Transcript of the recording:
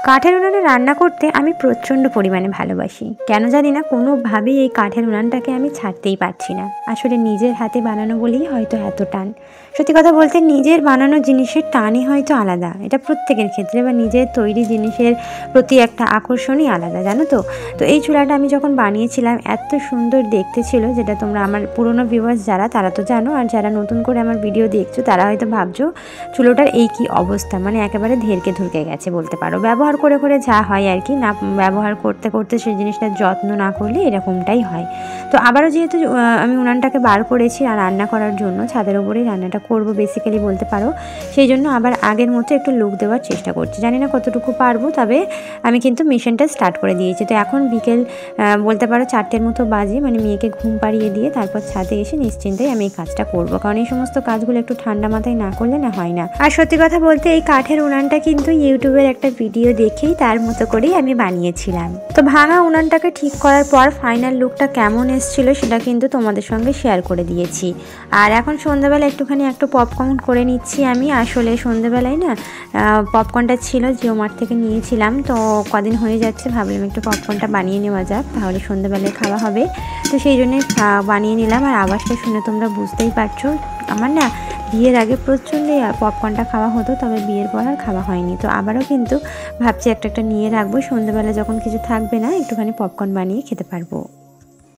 কাঠের উনানে রান্না করতে আমি প্রচণ্ড পরিমাণে ভালোবাসি। কেন জানি না, কোনোভাবেই এই কাঠের উনানটাকে আমি ছাড়তেই পারছি না। আসলে নিজের হাতে বানানো বলেই হয়তো এত টান। সত্যি কথা বলতে নিজের বানানো জিনিসের টানই হয়তো আলাদা। এটা প্রত্যেকের ক্ষেত্রে, বা নিজের তৈরি জিনিসের প্রতি একটা আকর্ষণই আলাদা, জানো তো। তো এই চুলাটা আমি যখন বানিয়েছিলাম এত সুন্দর দেখতে ছিল, যেটা তোমরা আমার পুরনো ভিউয়ার্স যারা, তারা তো জানো, আর যারা নতুন করে আমার ভিডিও দেখছো তারা হয়তো ভাবছো চুলোটার এই কি অবস্থা, মানে একেবারে ধেরকে ধুরকে গেছে বলতে পারো। ব্যবহার করে করে যা হয় আর কি, না ব্যবহার করতে করতে সেই জিনিসটার যত্ন না করলে এরকমটাই হয়। তো আবারও যেহেতু আমি উনানটাকে বার করেছি আর রান্না করার জন্য, ছাদের ওপরেই রান্নাটা করব বেসিক্যালি বলতে পারো, সেই জন্য আবার আগের মতো একটু লুক দেওয়ার চেষ্টা করছি। জানি না কতটুকু পারবো, তবে আমি কিন্তু মিশনটা স্টার্ট করে দিয়েছি। তো এখন বিকেল বলতে পারো 4টের মতো বাজে, মানে মেয়েকে ঘুম পাড়িয়ে দিয়ে তারপর ছাদে এসে নিশ্চিন্তেই আমি এই কাজটা করব, কারণ এই সমস্ত কাজগুলো একটু ঠান্ডা মাথায় না করলে না হয় না। আর সত্যি কথা বলতে এই কাঠের উনানটা কিন্তু ইউটিউবের একটা ভিডিও দেখেই তার মতো করেই আমি বানিয়েছিলাম। তো ভাঙা উনানটাকে ঠিক করার পর ফাইনাল লুকটা কেমন এসেছিল সেটা কিন্তু তোমাদের সঙ্গে শেয়ার করে দিয়েছি। আর এখন সন্ধ্যাবেলা একটুখানি পপকর্ন করে নিচ্ছি আমি। আসলে সন্ধ্যাবেলায় না পপকর্নটা ছিল জিও মার্ট থেকে নিয়েছিলাম, তো কদিন হয়ে যাচ্ছে, ভাবলাম একটু পপকর্নটা বানিয়ে নেওয়া যাক, তাহলে সন্ধ্যাবেলায় খাওয়া হবে। তো সেই জন্যে বানিয়ে নিলাম। আর আওয়াজটা শুনে তোমরা বুঝতেই পারছো, আমার না বিয়ের আগে প্রচণ্ড পপকর্নটা খাওয়া হতো, তবে বিয়ের পর আর খাওয়া হয়নি। তো আবারও কিন্তু ভাবছি একটা নিয়ে রাখবো, সন্ধ্যাবেলা যখন কিছু থাকবে না একটুখানি পপকর্ন বানিয়ে খেতে পারবো।